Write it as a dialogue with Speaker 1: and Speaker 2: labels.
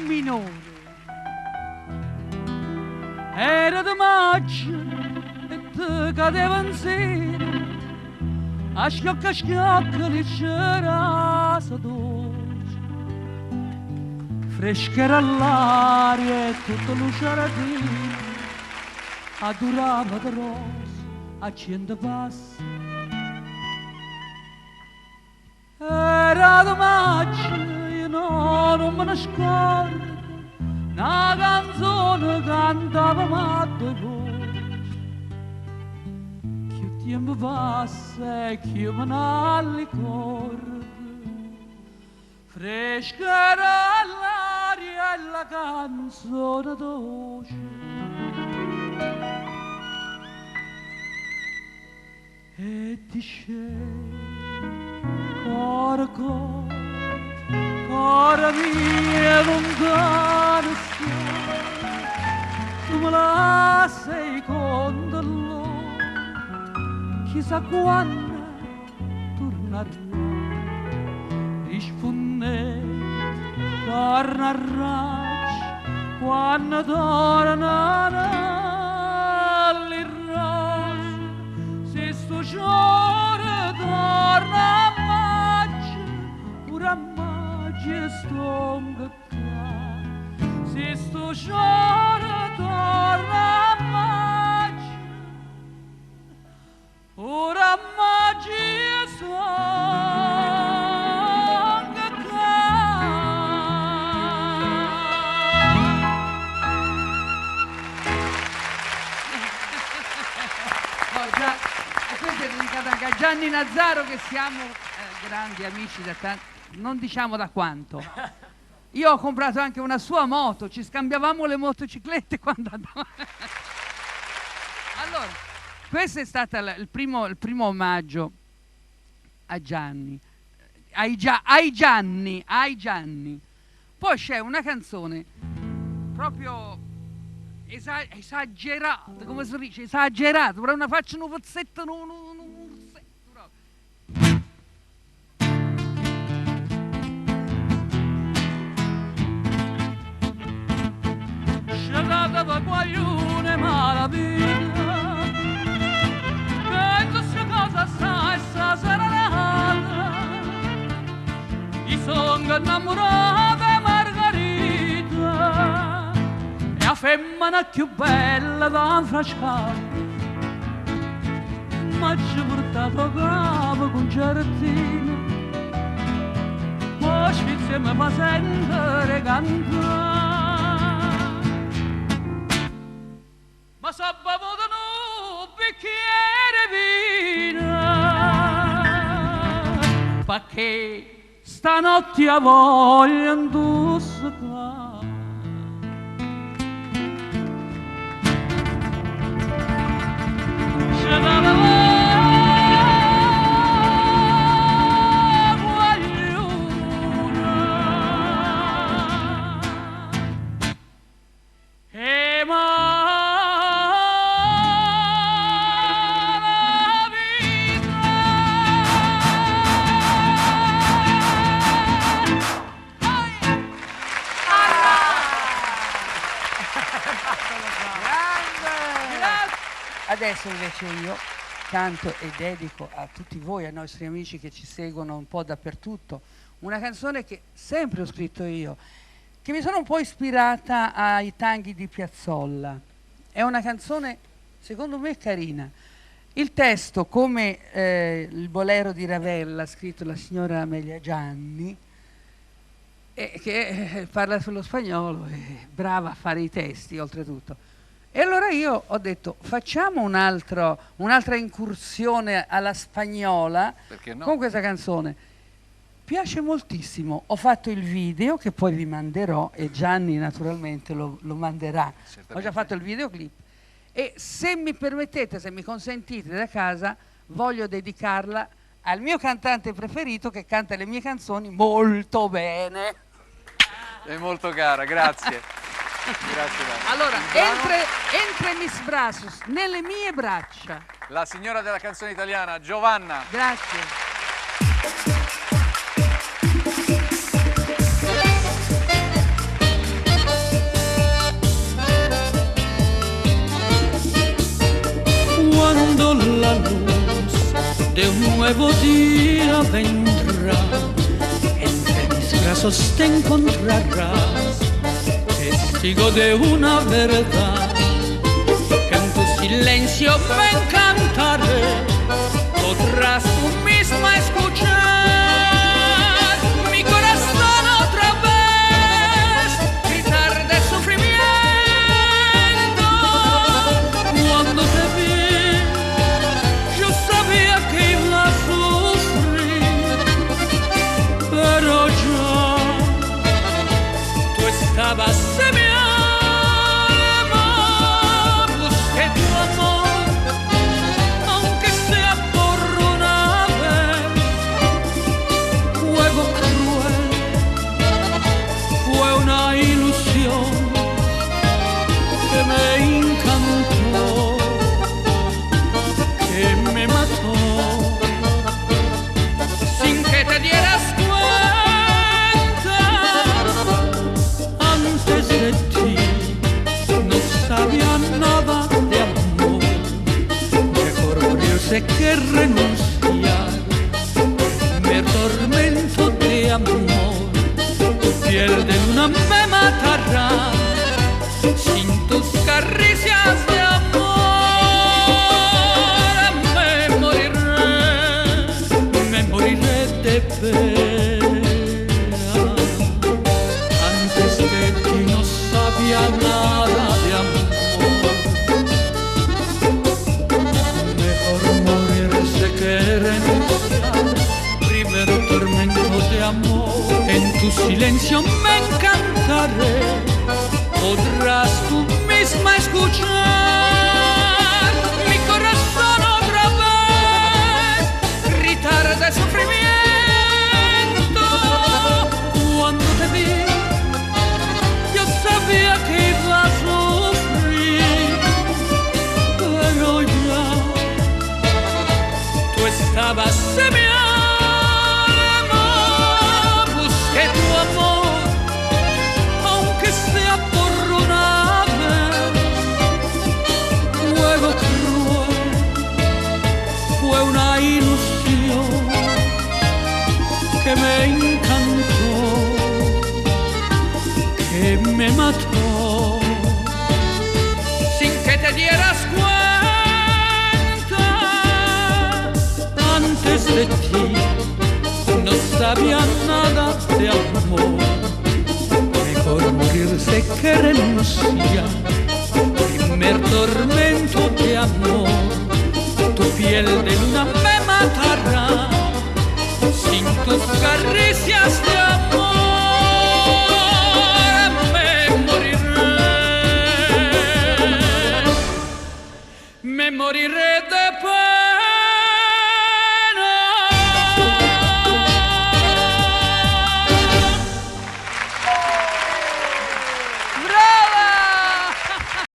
Speaker 1: minore. Era di maggio e ti cadeva in sera, a schiocca leggera sa dolce, fresca era l'aria e tutto lucera di adorava di rosa a 100 passi. Era di maggio, io non me ne scordo, una canzone cantava matta voce. Che tempo passa e che me ne ricordo, fresca era l'aria e la canzone dolce. E ti scegli cuore mio lontano stai, tu me la sei con dolore, chissà quando tornerà, risponde, torna a raggio, quando tornerà le rose, se sto giorno torna a maggio, pure a maggio sto un peccato, se sto giorno torna a maggio, pure a maggio sto un peccato. Questo è dedicato anche a Gianni Nazzaro, che siamo grandi amici da tanto, non diciamo da quanto. Io ho comprato anche una sua moto, ci scambiavamo le motociclette quando andavamo. Allora, questo è stato il primo omaggio a Gianni, ai Gianni. Poi c'è una canzone proprio esagerata, come si dice? Esagerata, però una faccia un pezzetto, un scelata per guaglione malavita, penso sia cosa sai, sta serenata, io sono innamorata Margherita, e la femmina più bella da frascare, ma ci ha portato capo con certino, poi insieme fa sentire cantare. Ma so bevuto un bicchiere vino, perché stanotte a voglia indossare. Adesso invece io canto e dedico a tutti voi, ai nostri amici che ci seguono un po' dappertutto, una canzone che sempre ho scritto io, che mi sono un po' ispirata ai tanghi di Piazzolla. È una canzone, secondo me, carina. Il testo, come il bolero di Ravel, ha scritto la signora Amelia Gianni, che parla sullo spagnolo, è brava a fare i testi, oltretutto. E allora io ho detto, facciamo un'altra incursione alla spagnola no? Con questa canzone. Piace moltissimo. Ho fatto il video che poi vi manderò e Gianni naturalmente lo manderà. Ho già fatto il videoclip e se mi permettete, se mi consentite da casa, voglio dedicarla al mio cantante preferito che canta le mie canzoni molto bene.
Speaker 2: È molto cara, grazie. Grazie.
Speaker 1: Allora, entre mis brazos, nelle mie braccia.
Speaker 2: La signora della canzone italiana, Giovanna.
Speaker 1: Grazie.
Speaker 3: un nuevo día vendrá, entre mis brazos te encontrarás, testigo de una verdad. En tu silencio me encantaré, podrás tú misma escuchar mi corazón otra vez gritar de sufrimiento. Cuando te vi, yo sabía que iba a sufrir, pero ya tú estabas en mi alma. Busqué tu amor, aunque sea por una vez. Juego cruel, fue una ilusión que me encantó, que me mató, sin que te dieras cuenta. Antes de ti no sabía nada de amor, mejor morirse que renunciar. Me tormento de amor, tu piel de luna me matará, sin tus caricias de amor me moriré de pena. Antes de ti no sabía nada de amor, mejor morirse que renunciar. Primero tormento de amor, en tu silencio me encantaré, podrás tú misma escuchar mi corazón otra vez gritar de sufrimiento. Cuando te vi, yo sabía que iba a sufrir, pero ya tú estabas en mi alma. Busqué tu amor, aunque sea por una vez. Juego cruel, fue una ilusión que me encantó, que me mató, sin que te dieras cuenta. Antes de ti no sabía nada de amor, mejor morirse que renunciar. Primer tormento de amor, tu piel de